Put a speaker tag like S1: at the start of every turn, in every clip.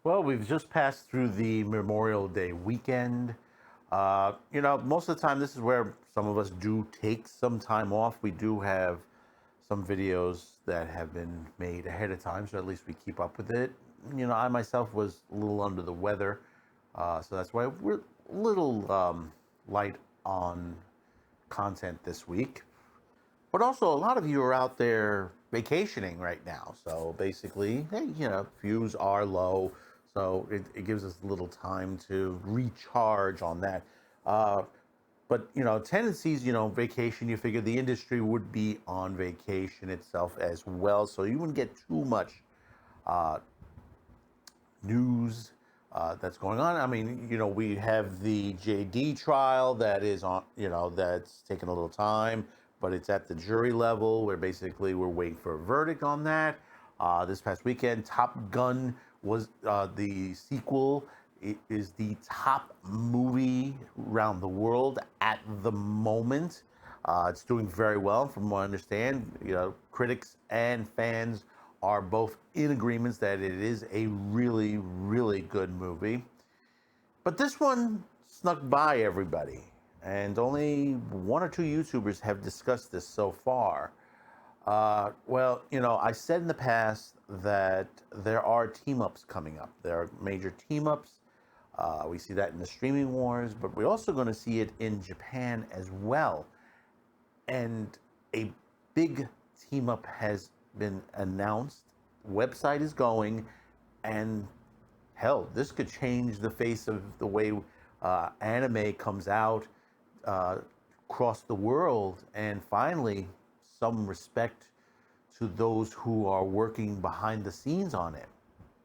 S1: Well, we've just passed through the Memorial Day weekend. Most of the time, this is where some of us do take some time off. We do have some videos that have been made ahead of time, so at least we keep up with it. I myself was a little under the weather, so that's why we're a little light on content this week. But also, a lot of you are out there vacationing right now. So basically, hey, views are low. So it gives us a little time to recharge on that. Uh, but tendencies, vacation, you figure the industry would be on vacation itself as well. So you wouldn't get too much uh, news that's going on. I mean, we have the JD trial that is on, that's taken a little time, but it's at the jury level where basically we're waiting for a verdict on that. This past weekend, Top Gun was the sequel. It is the top movie around the world at the moment. It's doing very well, from what I understand. Critics and fans are both in agreements that it is a really, really good movie. But this one snuck by everybody, and only one or two YouTubers have discussed this so far. I said in the past that there are team ups coming up. There are major team ups. We see that in the streaming wars, but we're also going to see it in Japan as well. And a big team up has been announced. Website is going, and hell, this could change the face of the way anime comes out across the world, and finally some respect to those who are working behind the scenes on it.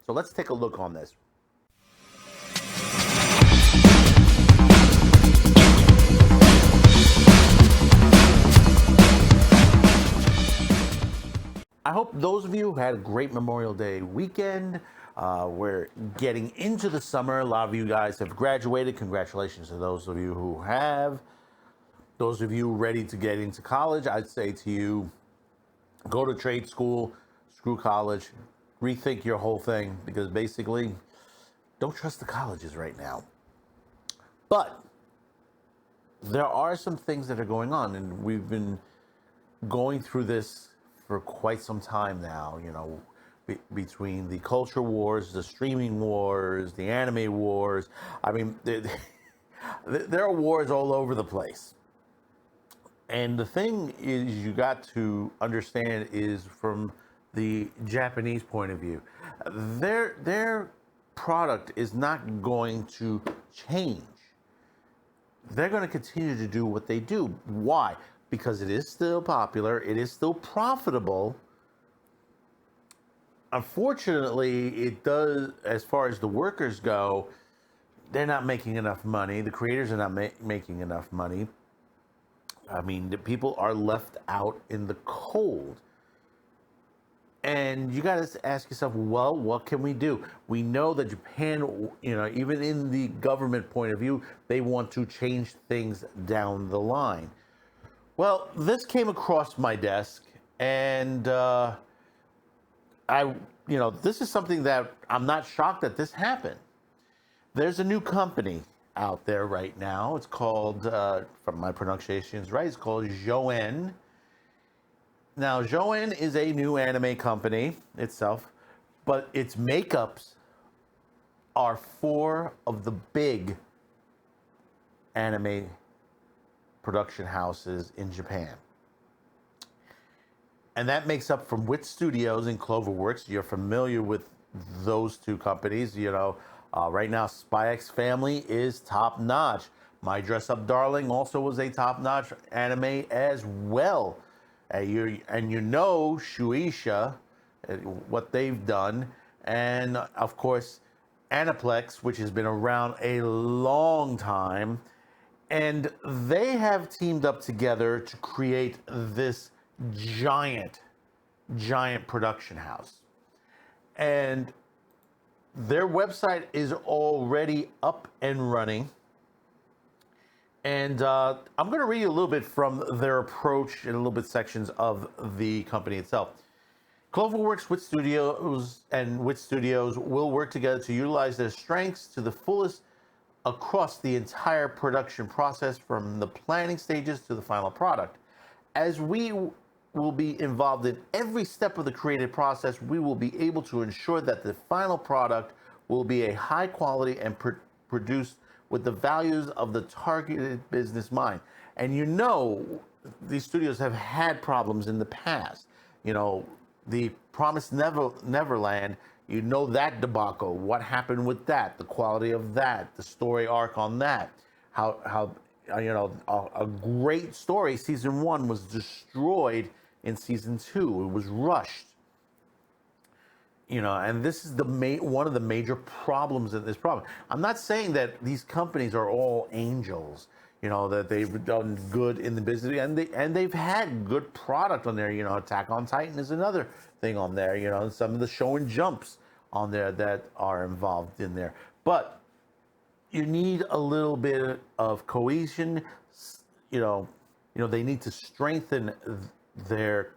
S1: So let's take a look on this. I hope those of you who had a great Memorial Day weekend. We're getting into the summer. A lot of you guys have graduated. Congratulations to those of you who have. Those of you ready to get into college, I'd say to you, go to trade school, screw college, rethink your whole thing, because basically, don't trust the colleges right now. But there are some things that are going on, and we've been going through this for quite some time now, between the culture wars, the streaming wars, the anime wars. I mean, there are wars all over the place. And the thing is, you got to understand is from the Japanese point of view, their product is not going to change. They're going to continue to do what they do. Why? Because it is still popular, it is still profitable. Unfortunately, it does, as far as the workers go, they're not making enough money. The creators are not making enough money. I mean, the people are left out in the cold. And you got to ask yourself, well, what can we do? We know that Japan, even in the government point of view, they want to change things down the line. Well, this came across my desk, and this is something that I'm not shocked that this happened. There's a new company out there right now. It's called, from my pronunciations right, it's called Joen. Now, Joen is a new anime company itself, but its makeups are 4 of the big anime production houses in Japan. And that makes up from Wit Studios and Cloverworks. You're familiar with those two companies. Right now, Spy X Family is top notch. My Dress Up Darling also was a top notch anime as well. Shueisha, what they've done. And of course, Aniplex, which has been around a long time. And they have teamed up together to create this giant production house. And their website is already up and running. And I'm going to read you a little bit from their approach in a little bit sections of the company itself. Cloverworks with studios will work together to utilize their strengths to the fullest across the entire production process from the planning stages to the final product. As we will be involved in every step of the creative process, we will be able to ensure that the final product will be a high quality and produced with the values of the targeted business mind. And these studios have had problems in the past. The Promised Neverland, that debacle, what happened with that, the quality of that, the story arc on that, how a great story, season 1 was destroyed in season 2. It was rushed. And this is one of the major problems in this problem. I'm not saying that these companies are all angels, that they've done good in the business, and they've had good product on there. Attack on Titan is another thing on there. Some of the show and jumps on there that are involved in there. But you need a little bit of cohesion. They need to strengthen their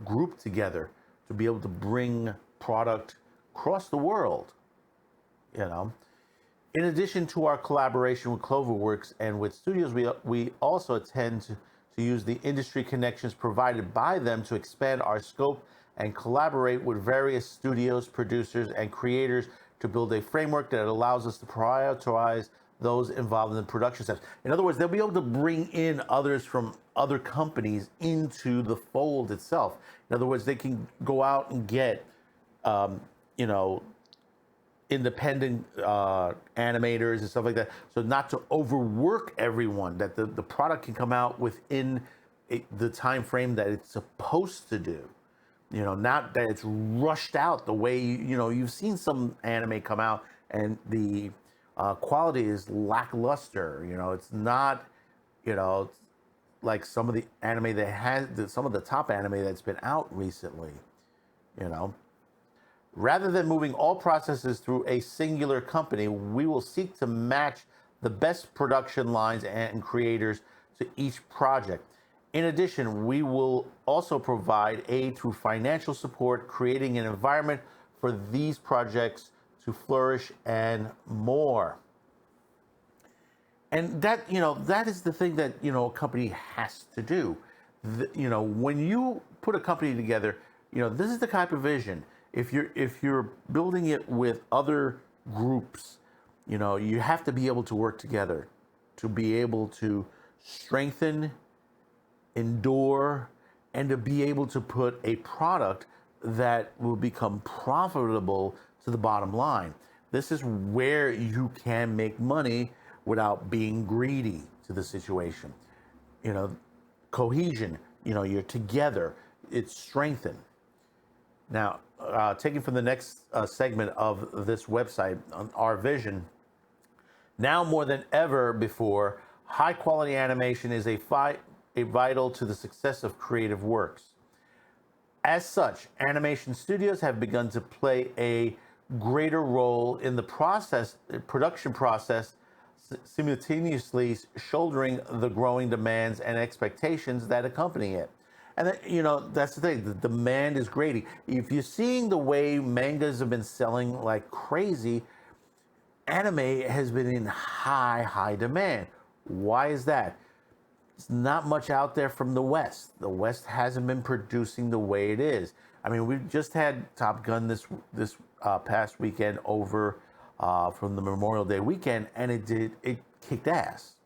S1: group together to be able to bring product across the world. In addition to our collaboration with Cloverworks and with studios, we also intend to use the industry connections provided by them to expand our scope and collaborate with various studios, producers, and creators to build a framework that allows us to prioritize those involved in the production steps. In other words, they'll be able to bring in others from other companies into the fold itself. In other words, they can go out and get, independent animators and stuff like that. So not to overwork everyone, that the product can come out within the time frame that it's supposed to do. Not that it's rushed out the way, you've seen some anime come out and the quality is lackluster. It's not, like some of the anime that has, some of the top anime that's been out recently, Rather than moving all processes through a singular company, we will seek to match the best production lines and creators to each project. In addition, we will also provide aid through financial support, creating an environment for these projects to flourish and more. And that, that is the thing that, a company has to do. When you put a company together, this is the type of vision. If you're building it with other groups, you have to be able to work together to be able to strengthen, endure, and to be able to put a product that will become profitable to the bottom line. This is where you can make money without being greedy to the situation. Cohesion, you're together, it's strengthened. Now, taken from the next segment of this website, our vision, now more than ever before, high quality animation is a vital to the success of creative works. As such, animation studios have begun to play a greater role in the production process, simultaneously shouldering the growing demands and expectations that accompany it. And that's the thing. The demand is great. If you're seeing the way mangas have been selling like crazy, anime has been in high demand. Why is that? It's not much out there from the West. The West hasn't been producing the way it is. I mean, we just had Top Gun this past weekend over from the Memorial Day weekend, and it kicked ass.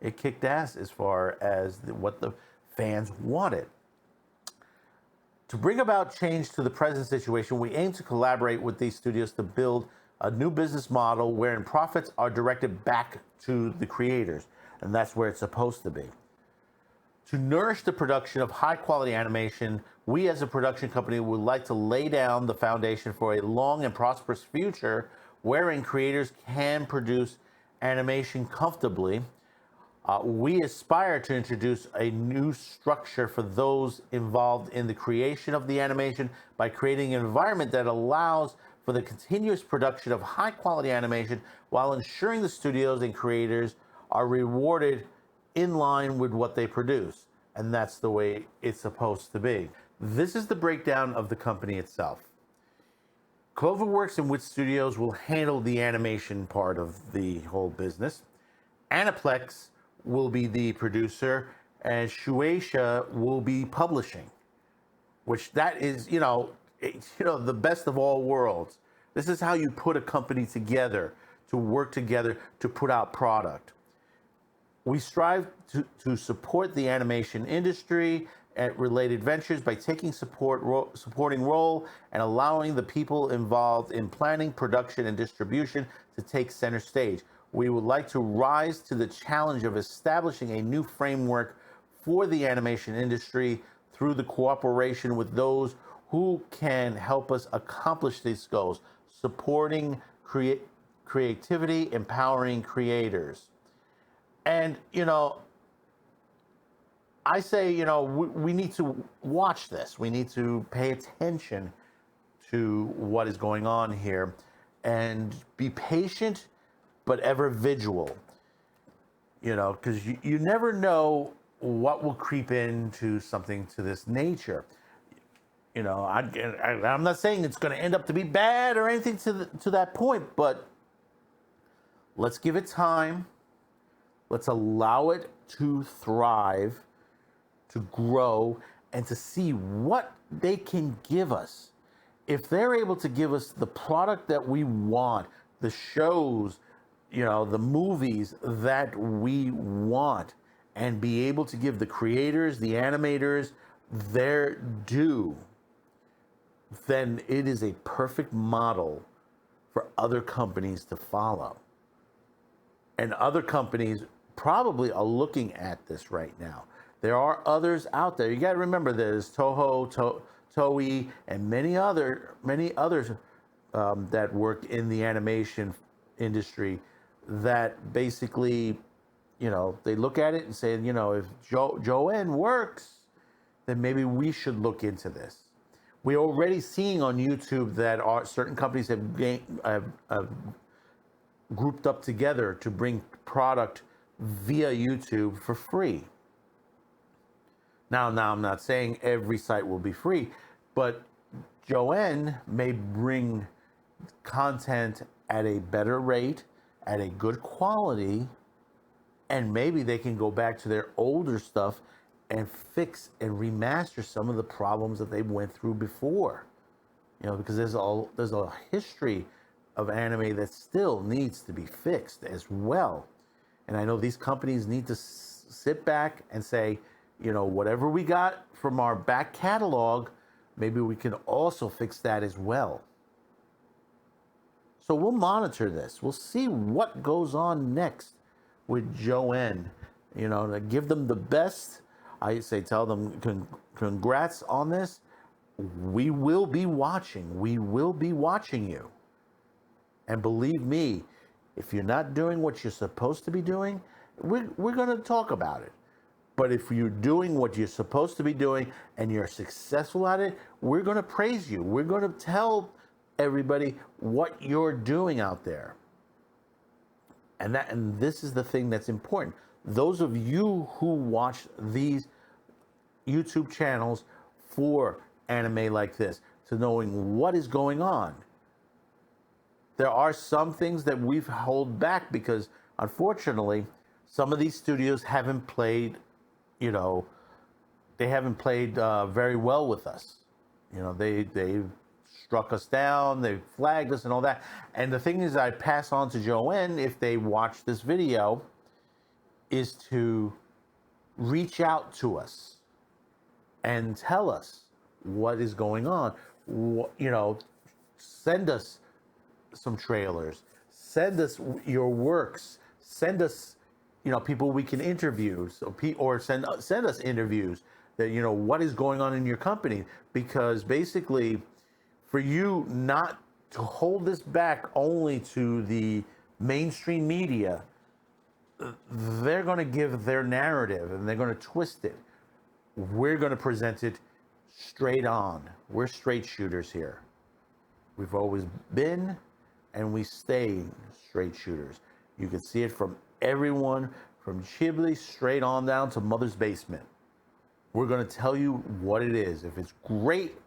S1: It kicked ass as far as what the fans wanted. To bring about change to the present situation, we aim to collaborate with these studios to build a new business model wherein profits are directed back to the creators, and that's where it's supposed to be. To nourish the production of high-quality animation, we as a production company would like to lay down the foundation for a long and prosperous future wherein creators can produce animation comfortably. We aspire to introduce a new structure for those involved in the creation of the animation by creating an environment that allows for the continuous production of high-quality animation while ensuring the studios and creators are rewarded in line with what they produce. And that's the way it's supposed to be. This is the breakdown of the company itself. Cloverworks and Wit Studios will handle the animation part of the whole business. Aniplex will be the producer, and Shueisha will be publishing, which that is, the best of all worlds. This is how you put a company together, to work together, to put out product. We strive to support the animation industry and related ventures by taking supporting role and allowing the people involved in planning, production, and distribution to take center stage. We would like to rise to the challenge of establishing a new framework for the animation industry through the cooperation with those who can help us accomplish these goals, supporting creativity, empowering creators. And, I say, we need to watch this. We need to pay attention to what is going on here and be patient, but ever vigilant, because you never know what will creep into something to this nature. I'm not saying it's going to end up to be bad or anything to that point, but let's give it time. Let's allow it to thrive, to grow, and to see what they can give us. If they're able to give us the product that we want, the shows, the movies that we want, and be able to give the creators, the animators, their due, then it is a perfect model for other companies to follow. And other companies probably are looking at this right now. There are others out there. You got to remember, there's Toho, Toei, and many others that work in the animation industry that basically, they look at it and say, if Joanne works, then maybe we should look into this. We're already seeing on YouTube that certain companies have grouped up together to bring product via YouTube for free. Now I'm not saying every site will be free, but Joanne may bring content at a better rate, at a good quality, and maybe they can go back to their older stuff and fix and remaster some of the problems that they went through before. Because there's a history of anime that still needs to be fixed as well. And I know these companies need to sit back and say, whatever we got from our back catalog, maybe we can also fix that as well. So we'll monitor this. We'll see what goes on next with Joanne. To give them the best. I say, tell them congrats on this. We will be watching. We will be watching you. And believe me, if you're not doing what you're supposed to be doing, we're going to talk about it. But if you're doing what you're supposed to be doing and you're successful at it, we're going to praise you. We're going to tell everybody what you're doing out there. And this is the thing that's important. Those of you who watch these YouTube channels for anime like this, to knowing what is going on. There are some things that we've held back because, unfortunately, some of these studios haven't played, they haven't played very well with us. They've struck us down, they've flagged us and all that. And the thing is, I pass on to Joanne, if they watch this video, is to reach out to us and tell us what is going on. Send us some trailers, send us your works, send us, people we can interview, or send us interviews that, what is going on in your company. Because basically, for you not to hold this back only to the mainstream media, they're going to give their narrative and they're going to twist it. We're going to present it straight on. We're straight shooters here. We've always been, and we stay straight shooters. You can see it from everyone, from Ghibli straight on down to Mother's Basement. We're going to tell you what it is. If it's great,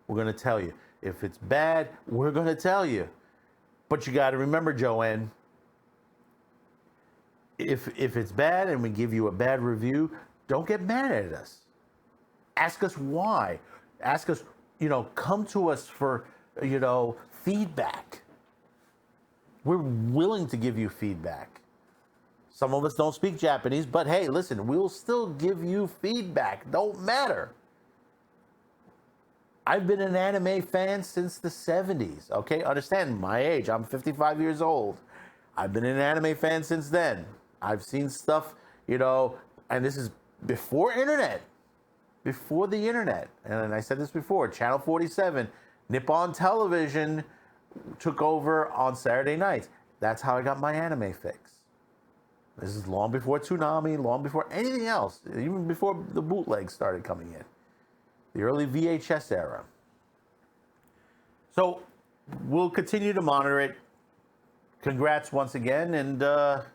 S1: we're going to tell you. If it's bad, we're going to tell you. But you got to remember, Joanne, if it's bad and we give you a bad review, don't get mad at us. Ask us why. Ask us, come to us for, feedback. We're willing to give you feedback. Some of us don't speak Japanese, but hey, listen, we'll still give you feedback. Don't matter. I've been an anime fan since the 70s, okay? Understand my age. I'm 55 years old. I've been an anime fan since then. I've seen stuff, and this is before internet. Before the internet. And I said this before, Channel 47, Nippon Television took over on Saturday nights. That's how I got my anime fix. This is long before Toonami, long before anything else, even before the bootlegs started coming in. The early VHS era. So we'll continue to monitor it. Congrats once again. And, guys,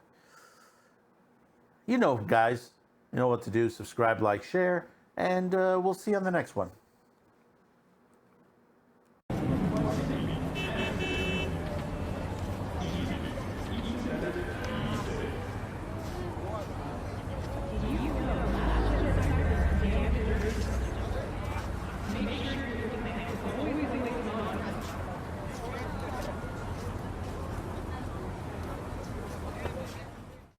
S1: you know what to do. Subscribe, like, share. And we'll see you on the next one.
S2: Make